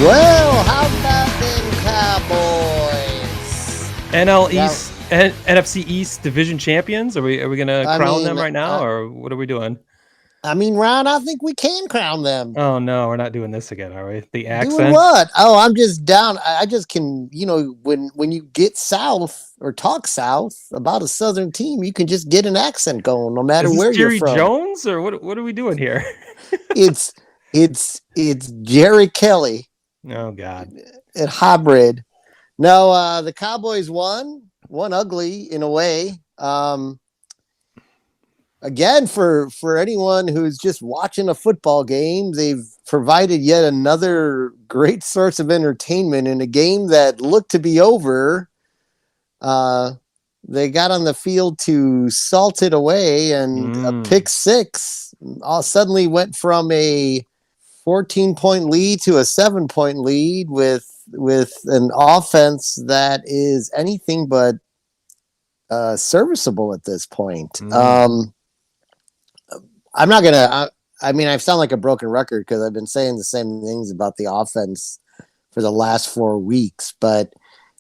Well, how about them Cowboys? NL Yeah, East, NFC East division champions. Are we gonna I crown them mean, right now, uh, or what are we doing? Ron, I think we can crown them. Oh no, we're not doing this again, are we? The Doing accent. what? Oh, I'm just down. I just can, when you get south or talk south about a southern team, you can just get an accent going, no matter Is this where you're Jerry from. Jones, or what are we doing here? It's it's Jerry Kelly Oh God. at hybrid. No, the Cowboys won ugly in a way. Again, for anyone who's just watching a football game, they've provided yet another great source of entertainment in a game that looked to be over. Uh, they got on the field to salt it away, and a pick six all suddenly went from a 14-point lead to a 7-point lead with an offense that is anything but serviceable at this point. I'm not gonna. I mean, I sound like a broken record because I've been saying the same things about the offense for the last 4 weeks. But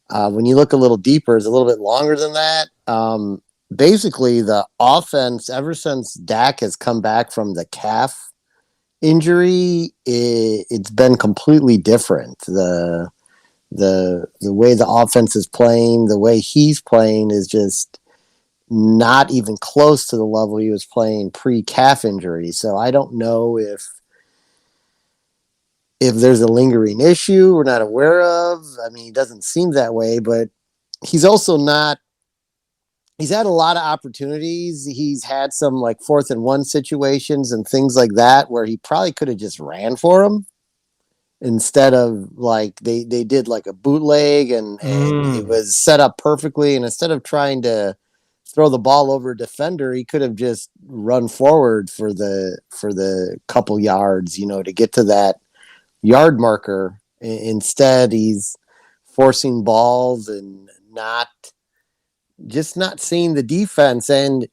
when you look a little deeper, it's a little bit longer than that. Basically, the offense ever since Dak has come back from the calf injury, it's been completely different. The way the offense is playing, the way he's playing is just not even close to the level he was playing pre-calf injury. So I don't know if there's a lingering issue we're not aware of. I mean, he doesn't seem that way, but he's also not. He's had a lot of opportunities. He's had some like 4th-and-1 situations and things like that where he probably could have just ran for him instead of like they did like a bootleg and it was set up perfectly. And instead of trying to throw the ball over a defender, he could have just run forward for the couple yards, to get to that yard marker. Instead, he's forcing balls and not seeing the defense. And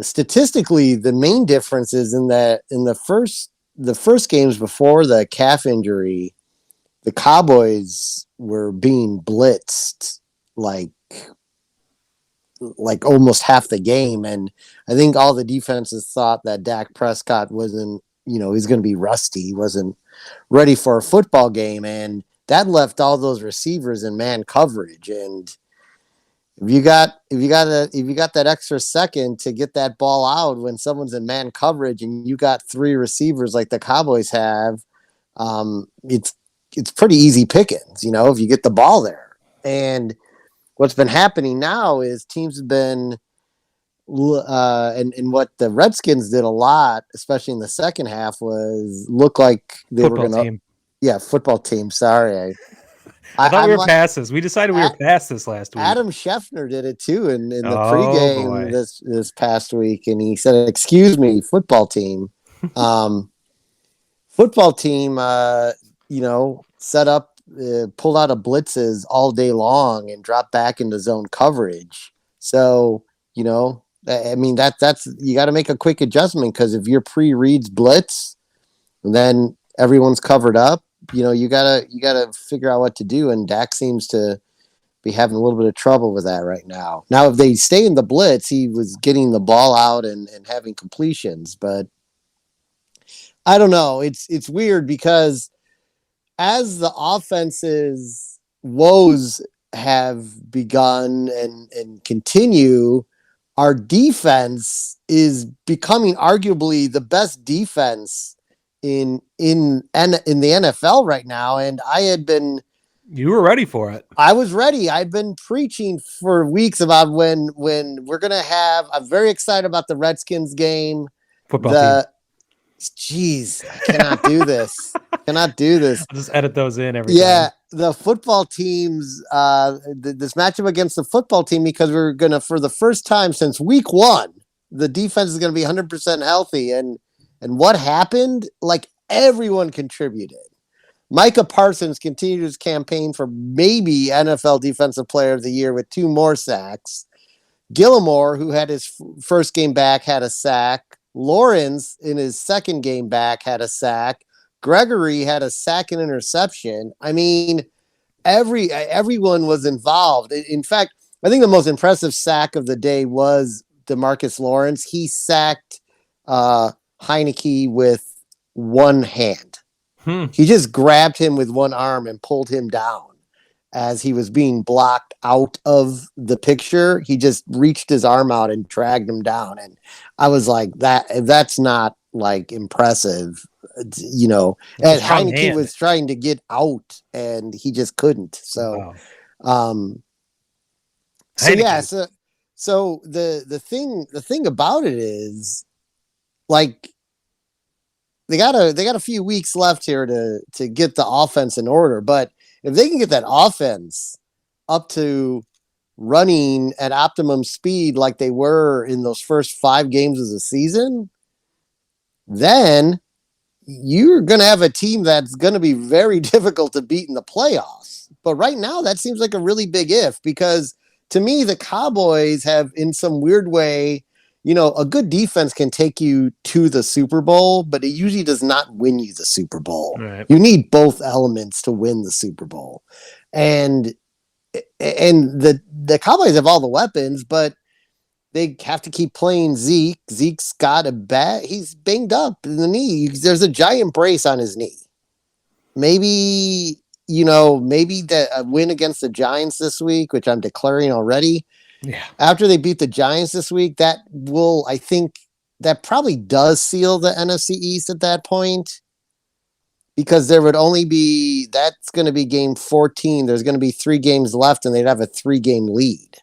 statistically, the main difference is in that in the first games before the calf injury, the Cowboys were being blitzed like almost half the game. And I think all the defenses thought that Dak Prescott wasn't, he's going to be rusty. He wasn't ready for a football game. And that left all those receivers in man coverage. And if you got that extra second to get that ball out when someone's in man coverage and you got 3 receivers like the Cowboys have, it's pretty easy pickings, if you get the ball there. And what's been happening now is teams have been, and what the Redskins did a lot, especially in the second half, was look like they Football were going to. team. Yeah, football team. Sorry. I thought we were like, past this. We decided we were past this last week. Adam Schefter did it too in the boy. pregame this past week, and he said, "Excuse me, football team." Football team, set up, pulled out of blitzes all day long and dropped back into zone coverage. So, I mean, that's you got to make a quick adjustment because if your pre-reads blitz, then everyone's covered up. You gotta figure out what to do, and Dak seems to be having a little bit of trouble with that right now. Now, if they stay in the blitz, he was getting the ball out and having completions, but I don't know. It's weird because as the offense's woes have begun and continue, our defense is becoming arguably the best defense in the NFL right now. And you were ready for it. I was ready. I've been preaching for weeks about when we're gonna have. I'm very excited about the Redskins game. Football team. Jeez, I cannot do this. Cannot do this. I'll just edit those in every time. The football teams, this matchup against the football team, because we're going to, for the first time since week 1, the defense is going to be 100% healthy. And what happened? Like, everyone contributed. Micah Parsons continued his campaign for maybe NFL Defensive Player of the Year with 2 more sacks. Gilmore, who had his first game back, had a sack. Lawrence, in his second game back, had a sack. Gregory had a sack and interception. I mean, everyone was involved. In fact, I think the most impressive sack of the day was DeMarcus Lawrence. He sacked Heineke with one hand. He just grabbed him with one arm and pulled him down as he was being blocked out of the picture. He just reached his arm out and dragged him down. And I was like, that's not like impressive, you know. And Heineke hand. was trying to get out and he just couldn't. So, Wow. So yeah, so the thing about it is, like, they got a few weeks left here to get the offense in order, but if they can get that offense up to running at optimum speed like they were in those first 5 games of the season, then you're going to have a team that's going to be very difficult to beat in the playoffs. But right now, that seems like a really big if, because to me, the Cowboys have, in some weird way, you know, a good defense can take you to the Super Bowl, but it usually does not win you the Super Bowl. Right. You need both elements to win the Super Bowl. And the Cowboys have all the weapons, but they have to keep playing Zeke. Zeke's got he's banged up in the knee. There's a giant brace on his knee. Maybe, you know, maybe a win against the Giants this week, which I'm declaring already. Yeah. After they beat the Giants this week, I think that probably does seal the NFC East at that point, because there would only be, that's going to be game 14. There's going to be 3 games left and they'd have a 3-game lead.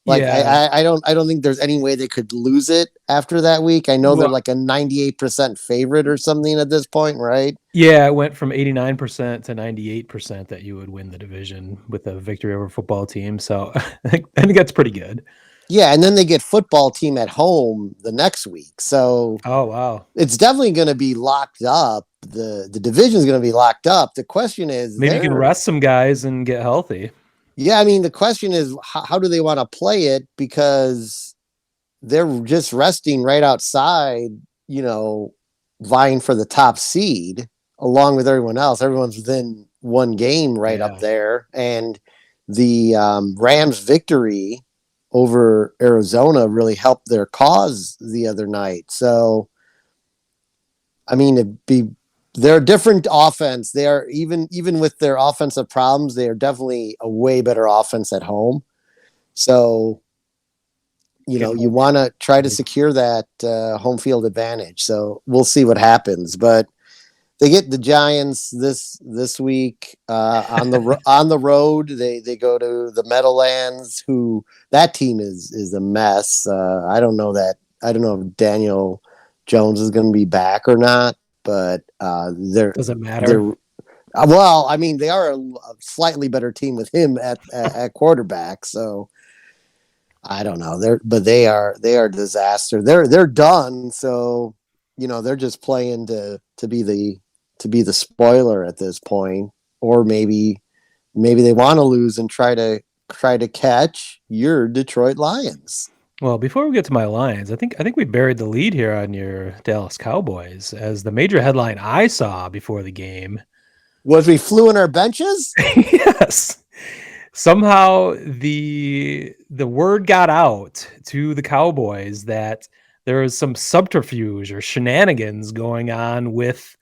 Like, yeah. I don't think there's any way they could lose it after that week. I know they're like a 98% favorite or something at this point, right? Yeah, it went from 89% to 98% that you would win the division with a victory over a football team. So I think that's pretty good. Yeah, and then they get football team at home the next week. So wow, it's definitely going to be locked up. The division is going to be locked up. The question is, maybe you can rest some guys and get healthy. Yeah, I mean, the question is, how do they want to play it? Because they're just resting right outside, you know, vying for the top seed along with everyone else. Everyone's within 1 game right up there. And the Rams' victory over Arizona really helped their cause the other night. So, I mean, they're a different offense. They are, even with their offensive problems, they are definitely a way better offense at home. So, you know, you want to try to secure that home field advantage. So we'll see what happens. But they get the Giants this week on the road. They go to the Meadowlands. Who, that team is a mess. I don't know if Daniel Jones is going to be back or not. But doesn't matter. Well, I mean, they are a slightly better team with him at quarterback. So I don't know. They are a disaster. They're done. So, you know, they're just playing to be the spoiler at this point, or maybe they want to lose and try to catch your Detroit Lions. Well, before we get to my Lions, I think we buried the lead here on your Dallas Cowboys, as the major headline I saw before the game was we flew in our benches. Yes. Somehow the word got out to the Cowboys that there was some subterfuge or shenanigans going on with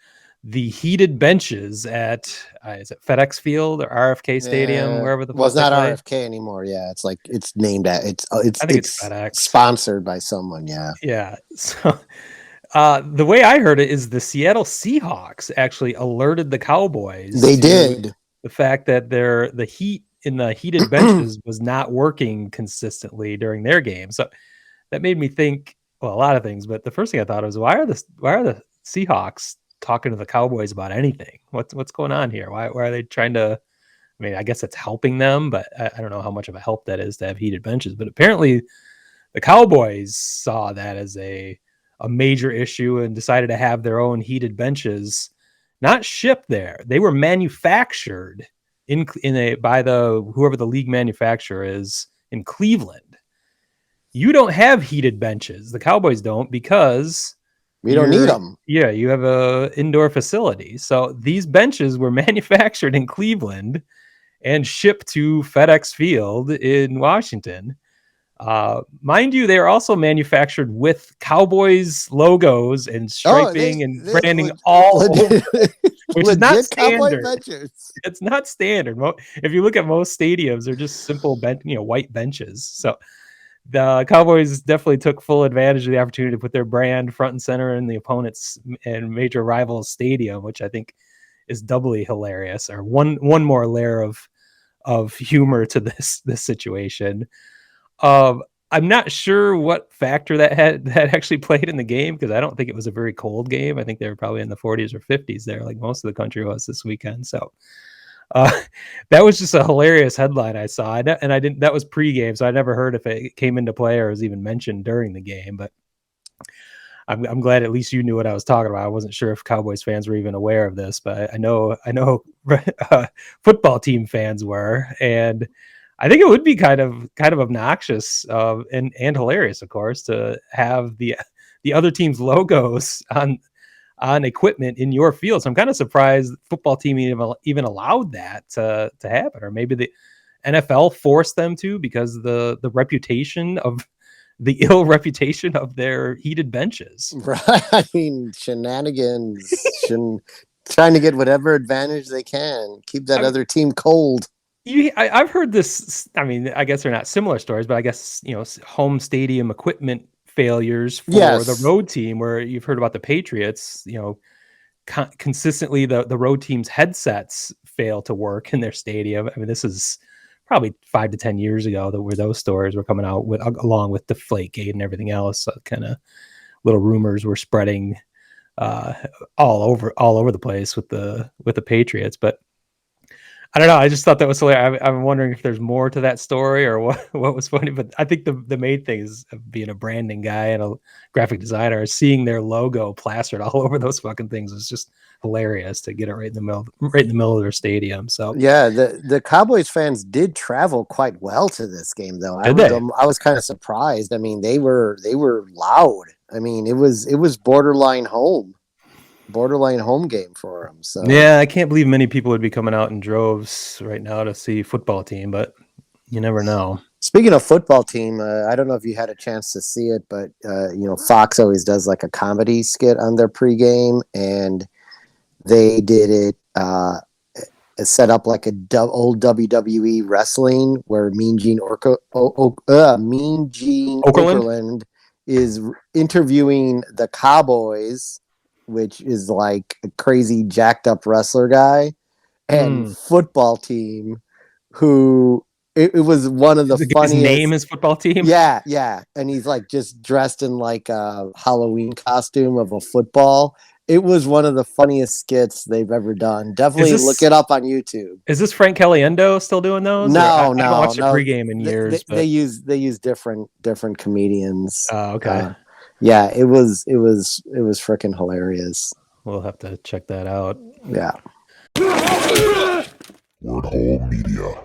the heated benches at is it FedEx Field or RFK Stadium, wherever the was not RFK anymore. Yeah, it's like it's named at I think it's FedEx, sponsored by someone. Yeah. So the way I heard it is the Seattle Seahawks actually alerted the Cowboys. They did. The fact that the heat in the heated benches was not working consistently during their game. So that made me think, well, a lot of things. But the first thing I thought was, why are the Seahawks talking to the Cowboys about anything? What's going on here? Why are they trying to? I mean, I guess it's helping them, but I don't know how much of a help that is to have heated benches. But apparently, the Cowboys saw that as a major issue and decided to have their own heated benches, not shipped there. They were manufactured by whoever the league manufacturer is in Cleveland. You don't have heated benches. The Cowboys don't, because We don't need them. Yeah, you have a indoor facility. So these benches were manufactured in Cleveland and shipped to FedEx Field in Washington. Mind you, they are also manufactured with Cowboys logos and striping and branding all over, which is not legit cowboy standard. benches. It's not standard. If you look at most stadiums, they're just simple white benches. So the Cowboys definitely took full advantage of the opportunity to put their brand front and center in the opponent's and major rivals stadium, which I think is doubly hilarious, or one more layer of humor to this situation. I'm not sure what factor that actually played in the game, because I don't think it was a very cold game. I think they were probably in the 40s or 50s there, like most of the country was this weekend. So that was just a hilarious headline I saw, and I didn't. That was pregame, so I never heard if it came into play or was even mentioned during the game. But I'm glad at least you knew what I was talking about. I wasn't sure if Cowboys fans were even aware of this, but I know football team fans were, and I think it would be kind of obnoxious and hilarious, of course, to have the other team's logos on equipment in your field. So I'm kind of surprised the football team even allowed that to happen, or maybe the NFL forced them to, because the reputation of the ill reputation of their heated benches. Right. I mean, shenanigans, trying to get whatever advantage they can, keep that other team cold. I've heard this. I mean, I guess they're not similar stories, but I guess, home stadium equipment failures for the road team, where you've heard about the Patriots, consistently the road team's headsets fail to work in their stadium. I mean, this is probably 5 to 10 years ago where those stories were coming out, along with Deflategate and everything else. So kind of little rumors were spreading all over the place with the Patriots. But I don't know. I just thought that was hilarious. I'm wondering if there's more to that story, or what was funny. But I think the main thing is, being a branding guy and a graphic designer, seeing their logo plastered all over those fucking things is just hilarious, to get it right in the middle of their stadium. So yeah, the Cowboys fans did travel quite well to this game, though. I was kind of surprised. I mean, they were loud. I mean, it was borderline home game for them. So yeah, I can't believe many people would be coming out in droves right now to see football team, but you never know. Speaking of football team, I don't know if you had a chance to see it, but Fox always does like a comedy skit on their pregame, and they did it set up like old WWE wrestling, where Mean Gene Okerlund is interviewing the Cowboys, which is like a crazy jacked up wrestler guy, and football team, who it was one of the funniest. His name is football team. Yeah, and he's like just dressed in like a Halloween costume of a football. It was one of the funniest skits they've ever done. Definitely look it up on YouTube. Is this Frank Caliendo still doing those? No. I haven't watched a pregame in years. They use different comedians. Okay. Yeah, it was freaking hilarious. We'll have to check that out. Yeah. Word Hole Media.